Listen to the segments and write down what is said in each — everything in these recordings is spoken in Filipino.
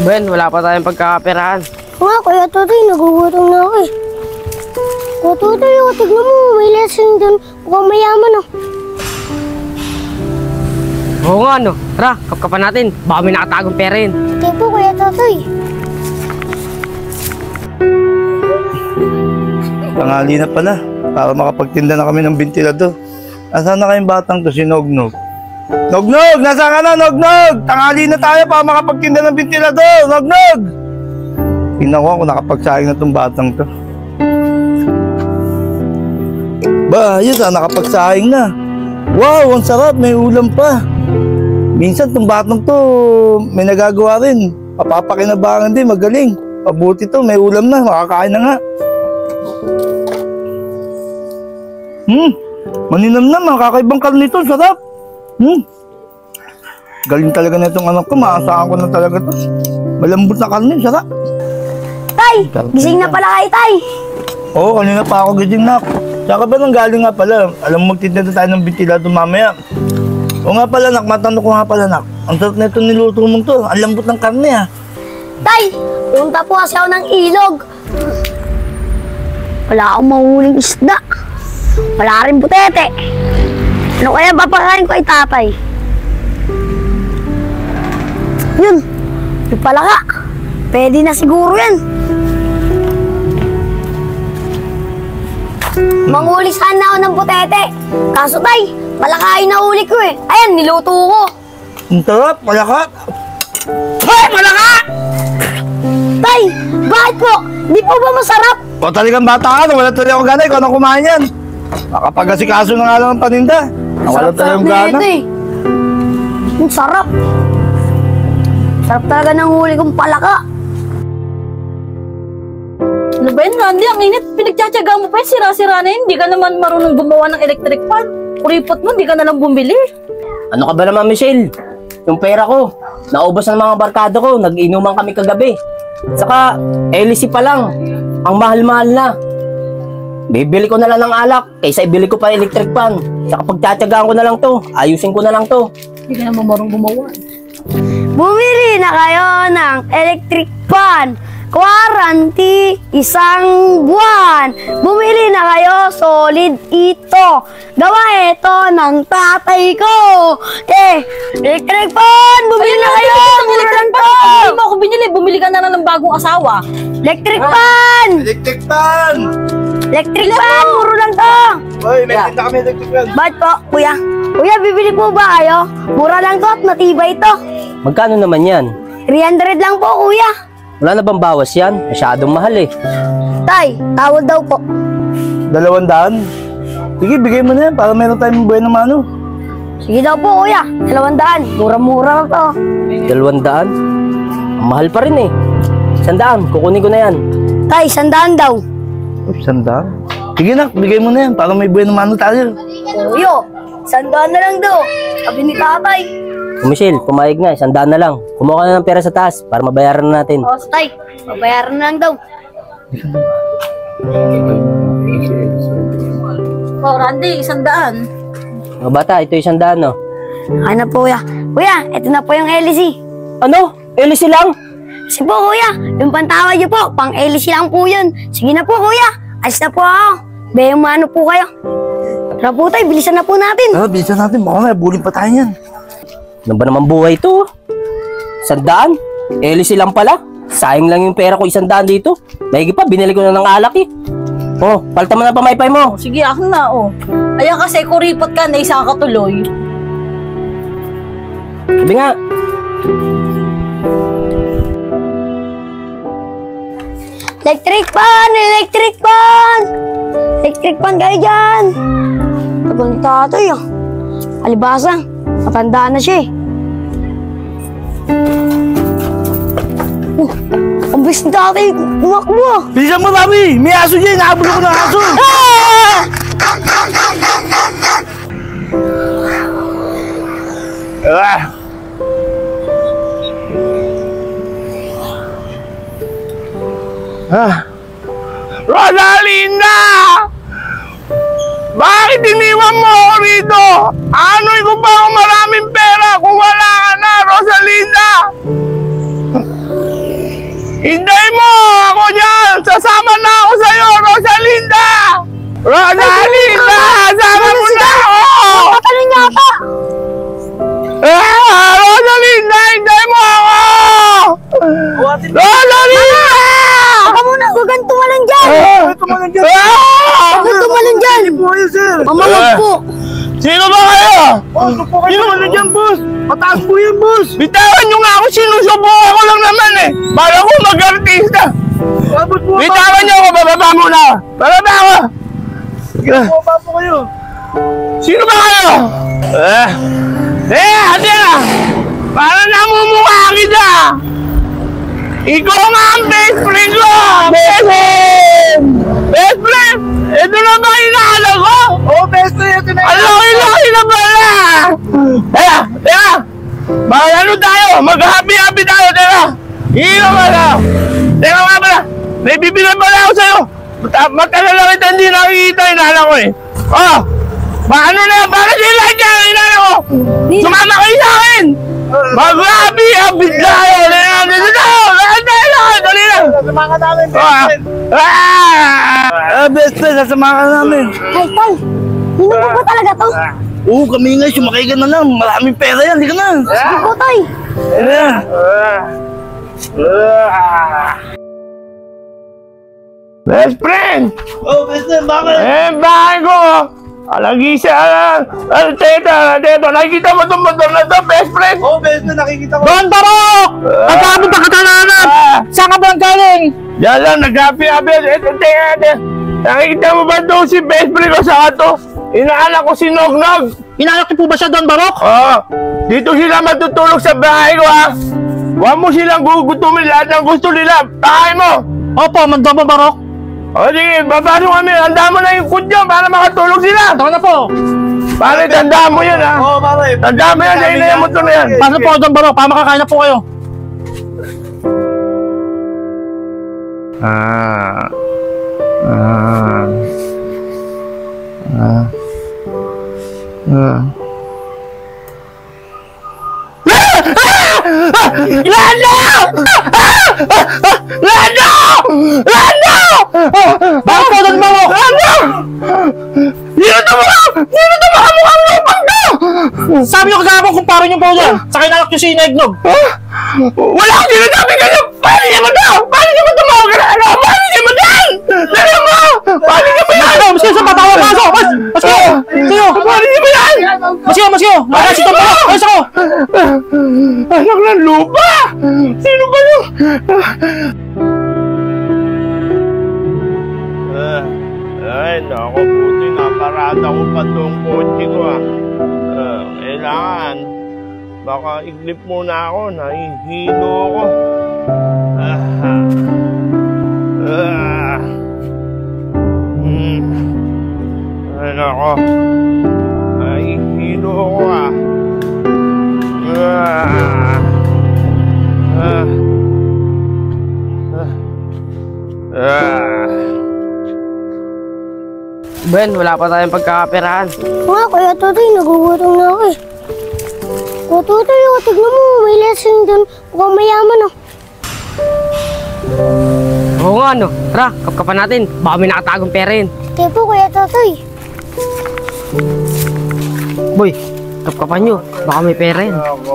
Ben, wala pa tayong pagkakaperahan. Nga, Kuya Totoy, nagugutom na ako eh. Kuya Totoy, tignan mo, may lesson dun. Mukhang mayaman oh. Oo nga, no. Tara, kapkapan natin. Baka may nakatagong pera yun. Sige po, Kuya Totoy. Tanghali na pala, para makapagtinda na kami ng bentilador. Nasaan na kayong batang to, si Nognog? Nognog! Nasaan ka na, Nognog? Tanghali na tayo para makapagtinda ng bentilador, Nognog! Tingnan ko kung nakapagsaing na tong batang to. Ba, ayos nakapagsaing na. Wow, ang sarap, may ulam pa. Minsan tong batang to, may nagagawa rin. Papapakinabangan din, magaling. Mabuti to, may ulam na, makakain na nga. Maninam naman, kakaibang karne ito, sarap. Galing talaga na itong anak ko, maasahan ko na talaga ito. Malambot na karne, sarap. Tay, gising na pala kayo, Tay. Oo, kanina pa ako gising na. Saka ba nang galing nga pala? Alam mo, magtitinda tayo ng bentilador mamaya. Oo nga pala, nak, matanong ko nga pala, nak. Ang sarap na ito niluto mong to, ang lambot ng karne, ha. Tay, punta po kasi ako ng ilog. Wala akong mahuling isda. Wala rin butete. Ano kaya papakain ko ay tatay? Yun, yung palaka. Pwede na siguro yan. Manghuli sana ako ng butete. Kaso tay, palaka yung nahuli ko eh. Ayan, niluto ko. Ang sarap, palaka. Hoy, palaka! Tay, bakit po? Di po ba masarap? O talagang bata ka, wala talaga akong gana, ikaw nang kumain yan. Nakapag-asikaso na nga lang ang paninda. Wala talagang gana. Ang sarap. Sarap talaga ng huli kong palaka. Ano ba yun, Randy? Ang init. Pinagtsatsaga mo pa yun. Sira-sira na yun. Hindi ka naman marunong gumawa ng electric fan. Kuripot mo, hindi ka na lang bumili. Ano ka ba naman, Michelle? Yung pera ko, naubos ng mga barkada ko. Nag-inuman kami kagabi. Saka, LC pa lang. Ang mahal-mahal na. Bibili ko na lang ng alak kaysa ibili ko pa electric fan. Saka pagtsatsagaan ko na lang to. Ayusin ko na lang to. Hindi ka naman marunong gumawa. Bumili na kayo ng electric fan. Quarantine, 1 buwan. Bumili na kayo, solid ito. Gawa ito ng tatay ko. Electric fan, bumili na kayo. Mura lang to. Hindi mo ako binili. Bumili ka na lang ng bagong asawa. Electric fan. Electric fan! Electric fan, mura lang to. Hoy, may tinda kami electric fan. Bakit po, kuya? Kuya, bibili po ba kayo? Mura lang to at matibay ito. Magkano naman yan? 300 lang po, kuya. Wala na bang bawas yan? Masyadong mahal eh. Tay, tawad daw po. 200? Sige, bigay mo na yan para meron tayong buhay na mano. Sige daw po, kuya. 200. Mura-mura lang to. 200? Ang mahal pa rin eh. 100, kukunin ko na yan. Tay, 100 daw. 100? Sige na, bigay mo na yan para may buhay na mano tayo. Kuyo, 100 na lang daw. Sabi ni tatay. Michelle, pumayag na. 100 na lang. Kumuha ka na ng pera sa taas para mabayaran na natin. O, tay, babayaran na lang daw. Oh, Randy, 100. Mga bata, ito 100 no? Ay na po, kuya. Kuya, ito na po yung LC. Ano? LC lang? Sige po, kuya. Yung pantawad niyo po, pang LC lang po yun. Sige na po, kuya. Ayos na po ako. Bayang po kayo. Tara po tayo, bilisan na po natin. Bilisan natin, baka nga, bulin pa tayo yan. Ano ba naman buhay ito? 100? LC lang pala? Sayang lang yung pera ko 100 dito. Mahigit pa, binili ko na ng alak eh. Oh, palta mo na pamaypay mo. Sige, ako na, oh. Ayan kasi, kuripot ka na isa ka tuloy. Sabi nga. Electric fan! Electric fan! Electric fan kayo dyan! Tagal ni tatay ah. Alibasa, matanda na siya eh. Ang bilis ni tatay, umakbo ah. Bilisan mo, Mami! May aso dyan! Nahabol ko ng aso! Rosalinda! Bakit iniwan mo ako rito? Ano'y ko pa ang maraming pera kung wala ka na, Rosalinda? tumalon dyan? Bakit tumalon dyan? Hindi po kayo, sir. Mamawag po. Sino ba kayo? Sino ka na dyan, boss? Mataas po yan, boss. Bitawan nyo nga ako, sinusubukan ko lang naman eh. Para ko mag-artista. Abot po Bitawan nyo ako, bababa muna. Bababa ako. Bumaba po kayo. Sino ba kayo? Ate na. Para namumukha kita. Ikaw nga ang best friend ko. Best friend. Best friend. Ito na ba hinahanap ko? Oh, best friend. Ito na Ang laki-laki na pala. Teka. Bakit ano tayo? Mag-happy-happy tayo. Teka. Hino ba na? Teka nga pala. May bibilan pala ako sa'yo. Matagal na kita hindi nakikita. Hinahanap ko eh. Oh. Paano na? Para sila dyan. Hinahanap ko. Sumama kayo sa akin. Mag-happy-happy tayo. Dito tayo. Lahat tayo. Dali lang. Sasama ka namin, best friend. Best friend, sasama ka namin. Ay, Tay. Sino po ba talaga to? Oo, kami nga, sumakay ka na lang. Maraming pera yan, di ka na. Sige po, Tay. Ano yan? Best friend! Oh, best friend, bakit? Bahay ko! Alagisa! Teto! Nakikita mo itong motor na ito, best friend! Oh, best friend, nakikita ko. Don Barok! Ang dami pa katalanan! Saan ka ba ang galing? Diyan lang, nag-happy-happy. Ito, teka. Nakikita mo ba ito si best friend ko sa ato? Inaanak ko si Nognog! Inalak niyo po ba siya, Don Barok? Oo! Dito sila matutulog sa bahay ko, ha? Huwag mo silang gugutumin lahat ng gusto nila. Bahay mo! Opo, Mandobo Barok. O sige, babado kami. Handa mo na yung kudyo para makatulog sila. Tama na po. Pare, tandaan mo yan, ha? Oo, pare. Tandaan mo yan, dahil na yung motor na yan. Paano po, Don Barok? Para makakain na po kayo. Lando! Lando! Lando! Bakit po, Don Barok? Lando! Sino ito mo? Sino ito mo? Mukhang lupang to! Sabi niyo kagabang kung paano niyo po yan. Saka inalak niyo si Negnog. Wala akong sinasabi kayo! Paano niya mo to? Paano niya mo tumawag ka na ano? Paano niya mo yan? Dali mo! Paano niya mo yan? Ano, maskiyo sa patawa kaso! Maskiyo! Maskiyo! Paano niya mo yan? Maskiyo! Maskiyo! Nakakaya si Don Barok! Ayos ako! Anak ng lupa! Sino ba yun? Ay, naku, buti naparada ko pa itong kotse ko, ah. Kailangan. Baka iglip muna ako, nahihilo ako. Ay, naku. Nahihilo ako, ah. Ben, wala pa tayong pagkakaperahan. Nga, Kuya Totoy, nagugutom na ako eh. Kuya Totoy, oh, tignan mo, may lesson dun. Mukhang mayaman oh. Oo nga, no. Tara, kapkapan natin. Baka may nakatagong pera yun. Kaya po, Kuya Totoy. Boy, kapkapan nyo. Baka may pera yun. Ako.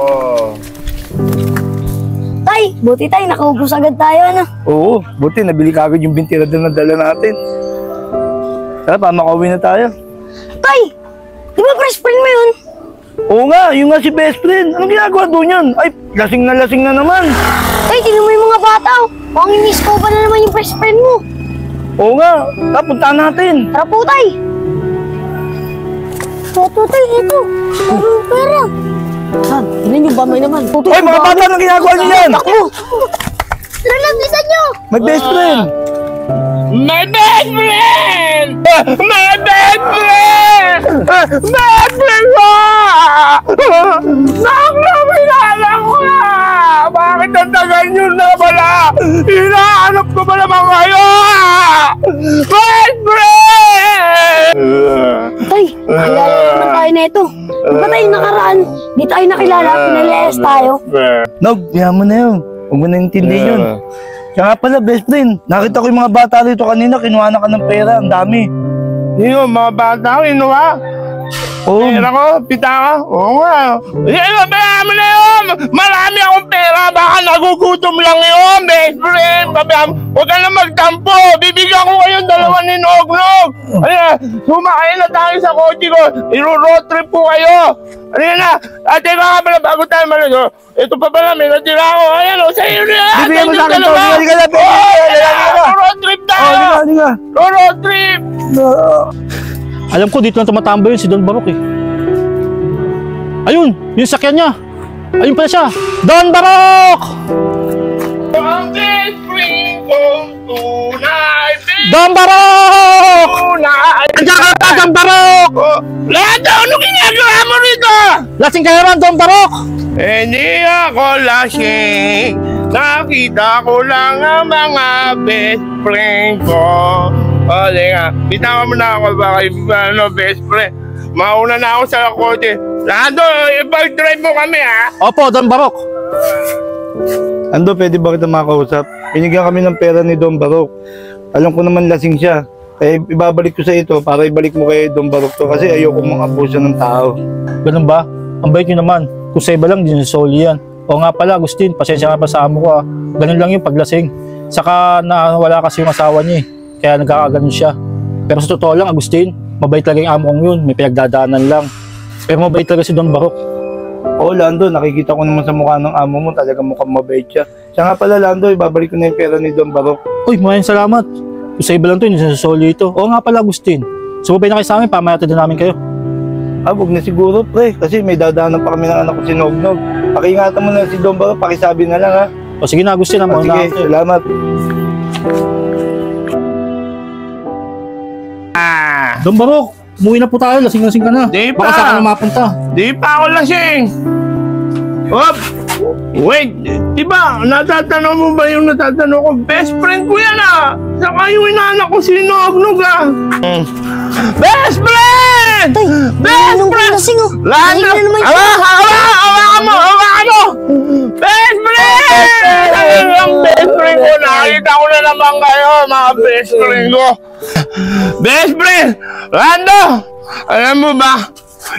Tay, buti tayo, nakaubos agad tayo, ano? Oo, buti nabili ka agad yung ventilador na dala natin. Tara, pa makauwi na tayo. Tay, di ba best friend mo yun? Oo nga, yung nga si best friend. Anong ginagawa doon yan? Ay, lasing na naman. Tay, tingnan mo yung mga bata oh. Mukhang inis ko pa na naman yung best friend mo. Oo nga, tara, puntahan natin. Tara po, Tay. Kuya Totoy, ito. Parang pera. Saan? Tingnan nyo ba may naman? Ay, mga bata, anong ginagawa niyo yan? Tara lang, bilisan nyo. May best friend. My best friend! My best friend! Best friend ko! Nakakilala ko na! Bakit ang tagal nyo na pala? Hinahanap ko ba naman kayo? Best friend! Tay, nakilala naman tayo na ito. Di ba tayo nakaraan? Di tayo nakilala, pinalayas tayo. Nog, yaman mo na yun. Huwag mo na intindihin yun. Kaya nga pala, best friend. Nakita ko yung mga bata rito kanina, kinuha na ka ng pera. Ang dami. Yung mga bata ko, inuha. Oo. Pera ko, pita ka. Oo nga. Yan, babayaan mo na yun. Marami akong pera. Baka nagugutom lang yun, best friend. Babayaan mo. Huwag ka na magtampo. Bibigyan ko kayong dalawa ni Nognog. Ayan, sumakay na tayo sa kotse ko. Iro-road trip po kayo. Ayan na. Ate ka pala, bago tayo maligo. Ito pa pala, may natira ako. Ayan o, sa'yo na yan. Bibigyan mo sa akin to. Hindi ka na, Road trip tayo. Hindi ka. Road trip. Alam ko dito lang tumatambay yun si Don Barok eh. Ayun, yung sakyan niya. Ayun pala siya. Don Barok! Ang best friend kong tunay. Don Barok! Tunay. Andiyan ka pa, Don Barok! Lando, ano ginagawa mo rito? Lasing ka naman, Don Barok! Hindi ako lasing. Nakita ko lang ang mga best friend ko. O, nga. Bitawan mo na ako ba kay best friend. Mauna na ako sa kotse. Lando, ipag-drive mo kami ha. Opo, Don Barok. Ando, pwede ba kita makausap? Binigyan kami ng pera ni Don Barok. Alam ko naman lasing siya. Kaya ibabalik ko sa ito para ibalik mo kay Don Barok to kasi ayoko mga abuso ng tao. Ganun ba? Ang bait niyo naman. Kung sa iba lang, din sa soli yan. O nga pala, Agustin, pasensya nga pa sa amo ko ah. Ganun lang yung paglasing. Saka wala kasi yung asawa niya eh. Kaya nagkakaganon siya. Pero sa totoo lang, Agustin, mabait talaga yung amo kong yun. May pinagdadaanan lang. Pero mabait talaga si Don Barok. Oo, Lando, nakikita ko naman sa mukha ng amo mo, talaga mukhang mabait siya. Siya nga pala, Lando, ibabalik ko na yung pera ni Don Barok. Uy, maraming salamat. Kung sa iba lang to, hindi sa soli ito. O nga pala, Agustin. Sumabay na kayo sa amin, pamayatan din namin kayo. Huwag na siguro, pre, kasi may dadaanan pa kami ng anak ko si Nognog. Pakiingatan mo na si Don Barok, pakisabi na lang, ha? O sige na, Agustin. Sige, salamat. Don Barok, umuwi na po tayo. Lasing-lasing ka na. Di Baka pa. saan ka na mapunta. Di pa ako lasing. Hop! Wait, diba, natatanong mo ba yung natatanong ko? Best friend ko yan ah! Saka yung inaanak ko si Nognog ah! Best friend! Best friend! Lando! Hawakan mo! Best friend! Ang best friend ko, nakita ko na naman kayo, mga best friend ko. Best friend! Lando! Alam mo ba,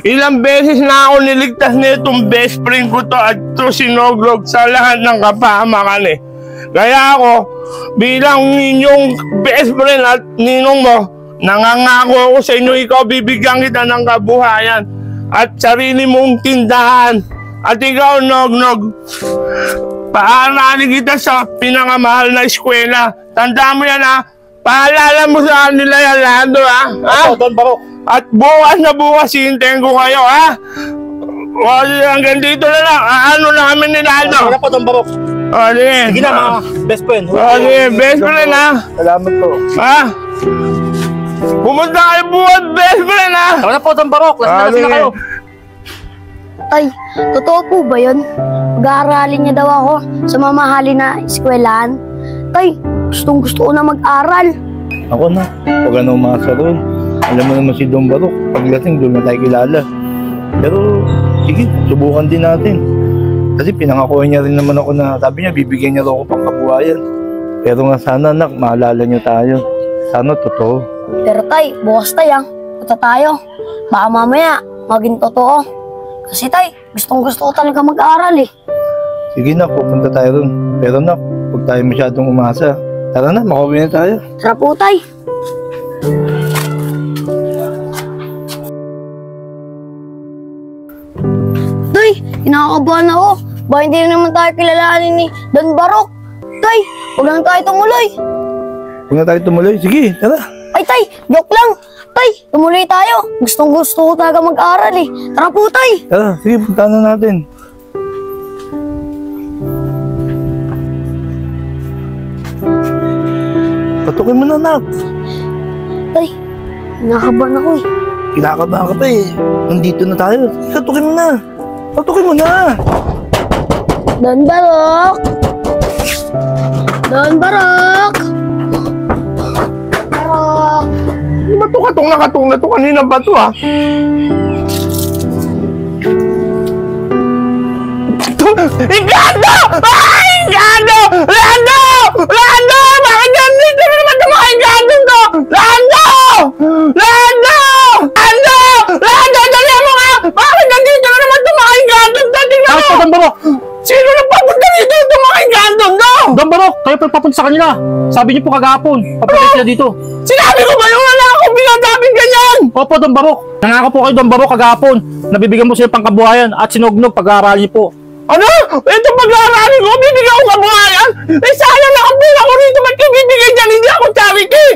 ilang beses na ako niligtas nitong best friend ko to at to si Nognog sa lahat ng kapahamakan eh. Kaya ako, bilang inyong best friend at ninong mo, nangangako ako sa inyo, ikaw bibigyan kita ng kabuhayan at sarili mong tindahan. At ikaw, Nognog, paaralin kita sa pinakamahal na eskwela. Tandaan mo yan ha, paalala mo sa kanila yan, Lando ha. Opo, Don Barok. At bukas na bukas, hintayin ko kayo, ha? Hanggang dito na lang. Ano na kami ni Lando? Wala po, Don Barok. Sige na, mga best friend. Sige, best friend, ha? Salamat po. Ha? Pumunta kayo bukas, best friend, ha? Wala po, Don Barok. Lasing na kayo. Tay, totoo po ba yun? Mag-aaralin niya daw ako sa mamahalin na eskwelahan. Tay, gustong gusto ko na mag-aral. Ako na, huwag ka na umasa ron. Alam mo naman si Don Barok, paglasing doon na tayo kilala. Pero, sige, subukan din natin. Kasi pinangakuha niya rin naman ako na, sabi niya, bibigyan niya ako pang kabuhayan. Pero nga sana, nak, maalala niyo tayo. Sana totoo. Pero tay, bukas tay punta tayo. Baka mamaya, maging totoo. Kasi tay, gustong gusto ko talaga mag-aral eh. Sige na, pupunta tayo ron. Pero nak, huwag tayo masyadong umasa. Tara na, makauwi na tayo. Tara po tay. Tay, kinakabahan ako. Ba hindi naman tayo kilalanin ni Don Barok. Tay, huwag lang tayo tumuloy. Huwag na tayo tumuloy. Sige, tara. Ay tay, joke lang. Tay, tumuloy tayo. Gustong gusto ko talaga mag-aral eh. Tara po tay. Tara, sige, punta na natin. Patukin mo na, nak. Tay, kinakabahan ako eh. Kinakabahan ka pa eh. Nandito na tayo. Patukin mo na. Patukin mo na. Don Barok! Don Barok! Barok! Ano ba ito katong na to? Kanina ba ito, ha? Igado! Ay! Igado! Lando! Lando! Bakit nandito na naman ito mga igado to? Lando! Lando! Lando! Lando! Don Barok! Sino nagpapunta dito? Itong mga engkanto, no? Don Barok, kayo pa papunta sa kanila. Sabi niyo po kagahapon, papunta sila dito. Sinabi ko ba yung wala akong binasabing ganyan? Opo, Don Barok. Nangako po kayo, Don Barok, kagahapon. Nabibigyan mo sila pangkabuhayan at sinugnog pag-aaralin niyo po. Ano? Ito pag-aaralin ko, bibigyan ko kabuhayan? Eh, sayang na ang pera ko rito. Ba't kayo bibigay dyan? Hindi ako charity.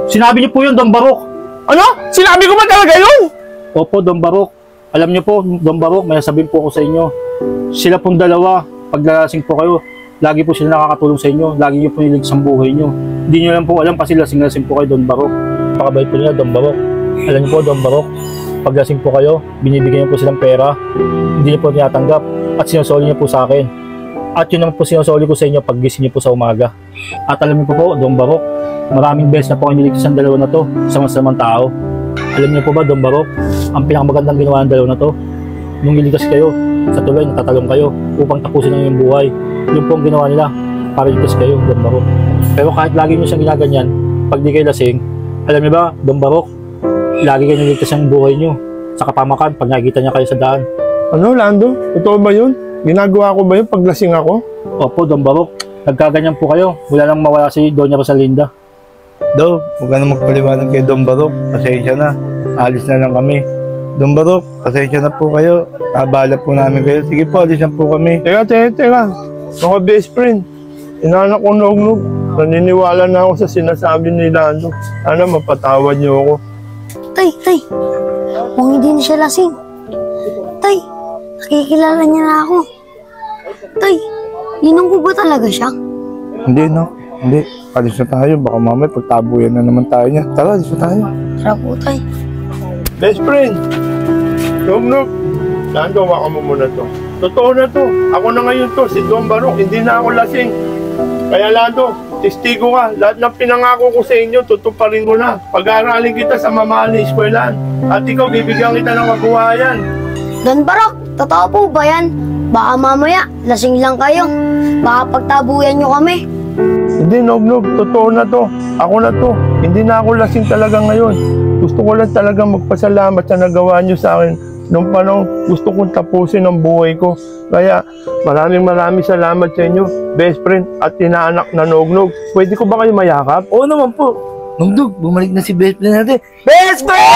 Sinabi niyo po yun, Don Barok. Ano? Sinabi ko ba talaga yun? Opo, Don Barok. Alam niyo po, Don Barok, may sabihin po ako sa inyo. Sila pong dalawa, pag lasing po kayo, lagi po sila nakakatulong sa inyo. Lagi niyo po niligtas ang buhay niyo. Hindi niyo lang po alam kasi lasing-lasing po kayo, Don Barok. Pakabait po nila, Don Barok. Alam niyo po, Don Barok, pag lasing po kayo, binibigyan niyo po silang pera. Hindi niyo po tinatanggap at sinusoli niyo po sa akin. At yun naman po sinusoli ko sa inyo pag gising niyo po sa umaga. At alam niyo po, Don Barok, maraming beses na po kayo niligtas ang dalawa na to sa masamang tao. Alam niyo po ba, Don Barok, ang pinakamagandang ginawa ng dalawa na to, nung niligtas kayo, sa tulay, natatalong kayo upang tapusin ang iyong buhay. Yun po ang ginawa nila para ligtas kayo, Don Barok. Pero kahit lagi niyo siyang ginaganyan, pag di kayo lasing, alam niyo ba, Don Barok, lagi kayo niligtas ang buhay niyo sa kapamakan pag nakikita niya kayo sa daan. Ano, Lando? Totoo ba yun? Ginagawa ko ba yun pag lasing ako? Opo, Don Barok, nagkaganyan po kayo. Wala nang mawala si Doña Rosalinda. Do, huwag ka na magpaliwanag kay Don Barok. Pasensya na. Alis na lang kami. Don Barok, pasensya na po kayo. Abala po namin kayo. Sige po, alis na po kami. Teka. Mga best friend. Inanak ko Nognog. Naniniwala na ako sa sinasabi ni Lando. Sana mapatawad niyo ako. Tay, kung hindi na siya lasing. Tay, nakikilala niya na ako. Tay, ninong ko ba talaga siya? Hindi, no? Hindi. Alis na tayo. Baka mamaya pagtabuyan na naman tayo niya. Tara, alis na tayo. Tara po, tay. Best friend. Nognog. Lando, hawakan mo muna to. Totoo na to. Ako na ngayon to. Si Don Barok. Hindi na ako lasing. Kaya Lando, testigo ka. Lahat ng pinangako ko sa inyo, tutuparin ko na. Pag-aaralin kita sa mamahal na eskwelahan. At ikaw, bibigyan kita ng kabuhayan. Don Barok, totoo po ba yan? Baka mamaya, lasing lang kayo. Baka pagtabuyan nyo kami. Hindi, Nognog. Totoo na to. Ako na to. Hindi na ako lasing talaga ngayon. Gusto ko lang talaga magpasalamat sa nagawa niyo sa akin. Nung panahon, gusto kong tapusin ang buhay ko. Kaya, maraming salamat sa inyo, best friend at tinaanak na Nognog. Pwede ko ba kayo mayakap? Oo naman po. Nugdug, bumalik na si best friend natin. Best friend!